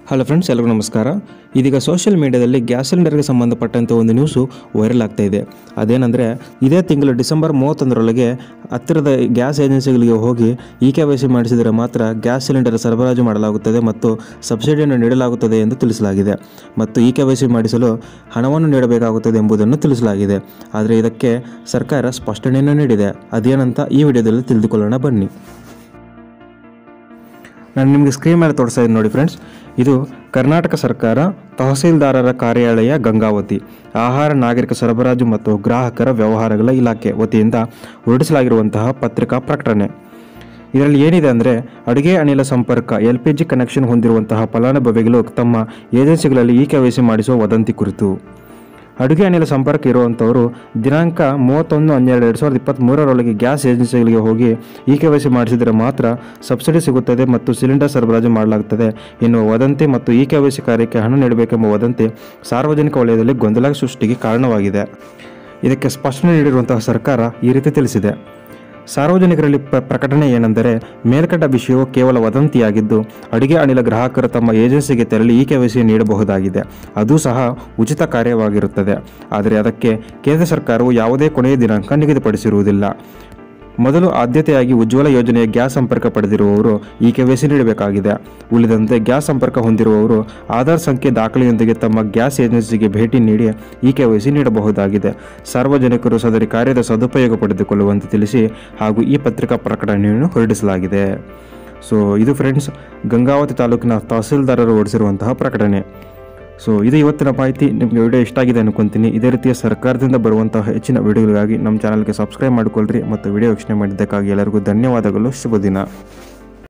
Hello friends, ಎಲ್ಲರಿಗೂ ನಮಸ್ಕಾರ. ಇದೀಗ ಸೋಷಿಯಲ್ ಮೀಡಿಯಾದಲ್ಲಿ ಗ್ಯಾಸ್ ಸಿಲಿಂಡರ್ಗೆ ಸಂಬಂಧಪಟ್ಟಂತೆ ಒಂದು ನ್ಯೂಸು ವೈರಲ್ ಆಗ್ತಾ ಇದೆ. ಅದೇನೆಂದರೆ, ಇದೇ ತಿಂಗಳು ಡಿಸೆಂಬರ್ 31ರೊಳಗೆ ಹತ್ತಿರದ ಗ್ಯಾಸ್ ಏಜೆನ್ಸಿಗಳಿಗೆ ಹೋಗಿ KYC ಮಾಡಿಸಿದರೆ ಮಾತ್ರ ಗ್ಯಾಸ್ ಸಿಲಿಂಡರ್ ಸರಬರಾಜು ಮಾಡಲಾಗುತ್ತದೆ ಮತ್ತು ಸಬ್ಸಿಡಿಯನ್ನು ನೀಡಲಾಗುತ್ತದೆ ಎಂದು ತಿಳಿಸಲಾಗಿದೆ. ಮತ್ತು KYC ಮಾಡಿಸಲು ಹಣವನ್ನು ನೀಡಬೇಕಾಗುತ್ತದೆ ಎಂಬುದನ್ನು ತಿಳಿಸಲಾಗಿದೆ. ಆದರೆ ಇದಕ್ಕೆ ಸರ್ಕಾರ ಸ್ಪಷ್ಟನೆಯನ್ನು ನೀಡಿದೆ. ಅದೇನಂತ ಈ ವಿಡಿಯೋದಲ್ಲಿ ತಿಳಿದುಕೊಳ್ಳೋಣ ಬನ್ನಿ. ನಾನು ನಿಮಗೆ ಸ್ಕ್ರೀನ್ ಮೇಲೆ ತೋರಿಸ್ತಾ ಇದ್ದೀನಿ ನೋಡಿ ಫ್ರೆಂಡ್ಸ್. ಇದು ಕರ್ನಾಟಕ ಸರ್ಕಾರ ತಹಸೀಲ್ದಾರರ ಕಾರ್ಯಾಲಯ ಗಂಗಾವತಿ, ಆಹಾರ ನಾಗರಿಕ ಸರಬರಾಜು ಮತ್ತು ಗ್ರಾಹಕರ ವ್ಯವಹಾರಗಳ ಇಲಾಖೆ ವತಿಯಿಂದ ಹೊರಡಿಸಲಾಗಿರುವಂತಹ ಪತ್ರಿಕಾ ಪ್ರಕಟಣೆ. ಇದರಲ್ಲಿ ಏನಿದೆ ಅಂದರೆ, ಅಡುಗೆ ಅನಿಲ ಸಂಪರ್ಕ LPG ಕನೆಕ್ಷನ್ ಹೊಂದಿರುವಂತಹ ಫಲಾನುಭವಿಗಳು ತಮ್ಮ ಏಜೆನ್ಸಿಗಳಲ್ಲಿ KYC ಮಾಡಿಸುವ ವದಂತಿ ಕುರಿತು. ಅಡುಗೆ ಅನಿಲ ಸಂಪರ್ಕ ಇರುವಂಥವರು ದಿನಾಂಕ 31/12/2023ರೊಳಗೆ ಗ್ಯಾಸ್ ಏಜೆನ್ಸಿಗಳಿಗೆ ಹೋಗಿ KYC ಮಾಡಿಸಿದರೆ ಮಾತ್ರ ಸಬ್ಸಿಡಿ ಸಿಗುತ್ತದೆ ಮತ್ತು ಸಿಲಿಂಡರ್ ಸರಬರಾಜು ಮಾಡಲಾಗುತ್ತದೆ ಎನ್ನುವ ವದಂತಿ ಮತ್ತು KYC ಕಾರ್ಯಕ್ಕೆ ಹಣ ನೀಡಬೇಕೆಂಬ ವದಂತಿ ಸಾರ್ವಜನಿಕ ವಲಯದಲ್ಲಿ ಗೊಂದಲ ಸೃಷ್ಟಿಗೆ ಕಾರಣವಾಗಿದೆ. ಇದಕ್ಕೆ ಸ್ಪಷ್ಟನೆ ನೀಡಿರುವಂತಹ ಸರ್ಕಾರ ಈ ರೀತಿ ತಿಳಿಸಿದೆ. ಸಾರ್ವಜನಿಕರಲ್ಲಿ ಪ್ರಕಟಣೆ ಏನೆಂದರೆ, ಮೇಲ್ಕಂಡ ವಿಷಯವು ಕೇವಲ ವದಂತಿಯಾಗಿದ್ದು, ಅಡುಗೆ ಅನಿಲ ಗ್ರಾಹಕರು ತಮ್ಮ ಏಜೆನ್ಸಿಗೆ ತೆರಳಿ KYC ನೀಡಬಹುದಾಗಿದೆ. ಅದು ಸಹ ಉಚಿತ ಕಾರ್ಯವಾಗಿರುತ್ತದೆ. ಆದರೆ ಅದಕ್ಕೆ ಕೇಂದ್ರ ಸರ್ಕಾರವು ಯಾವುದೇ ಕೊನೆಯ ದಿನಾಂಕ ನಿಗದಿಪಡಿಸಿರುವುದಿಲ್ಲ. ಮೊದಲು ಆದ್ಯತೆಯಾಗಿ ಉಜ್ವಲ ಯೋಜನೆಯ ಗ್ಯಾಸ್ ಸಂಪರ್ಕ ಪಡೆದಿರುವವರು KYC ನೀಡಬೇಕಾಗಿದೆ. ಉಳಿದಂತೆ ಗ್ಯಾಸ್ ಸಂಪರ್ಕ ಹೊಂದಿರುವವರು ಆಧಾರ್ ಸಂಖ್ಯೆ ದಾಖಲೆಯೊಂದಿಗೆ ತಮ್ಮ ಗ್ಯಾಸ್ ಏಜೆನ್ಸಿಗೆ ಭೇಟಿ ನೀಡಿ KYC ನೀಡಬಹುದಾಗಿದೆ. ಸಾರ್ವಜನಿಕರು ಸದರಿ ಕಾರ್ಯದ ಸದುಪಯೋಗ ಪಡೆದುಕೊಳ್ಳುವಂತೆ ತಿಳಿಸಿ ಹಾಗೂ ಈ ಪತ್ರಿಕಾ ಪ್ರಕಟಣೆಯನ್ನು ಹೊರಡಿಸಲಾಗಿದೆ. ಸೊ ಇದು ಫ್ರೆಂಡ್ಸ್, ಗಂಗಾವತಿ ತಾಲೂಕಿನ ತಹಸೀಲ್ದಾರರು ಹೊರಡಿಸಿರುವಂತಹ ಪ್ರಕಟಣೆ. ಸೊ ಇದು ಇವತ್ತಿನ ಮಾಹಿತಿ. ನಿಮಗೆ ವಿಡಿಯೋ ಇಷ್ಟ ಆಗಿದೆ ಅನ್ಕೊಂತೀನಿ. ಇದೇ ರೀತಿಯ ಸರ್ಕಾರದಿಂದ ಬರುವಂತಹ ಹೆಚ್ಚಿನ ವಿಡಿಯೋಗಳಿಗಾಗಿ ನಮ್ಮ ಚಾನಲ್ಗೆ ಸಬ್ಸ್ಕ್ರೈಬ್ ಮಾಡಿಕೊಳ್ಳ್ರಿ ಮತ್ತು ವಿಡಿಯೋ ವೀಕ್ಷಣೆ ಮಾಡಿದ್ದಕ್ಕಾಗಿ ಎಲ್ಲರಿಗೂ ಧನ್ಯವಾದಗಳು. ಶುಭ ದಿನ.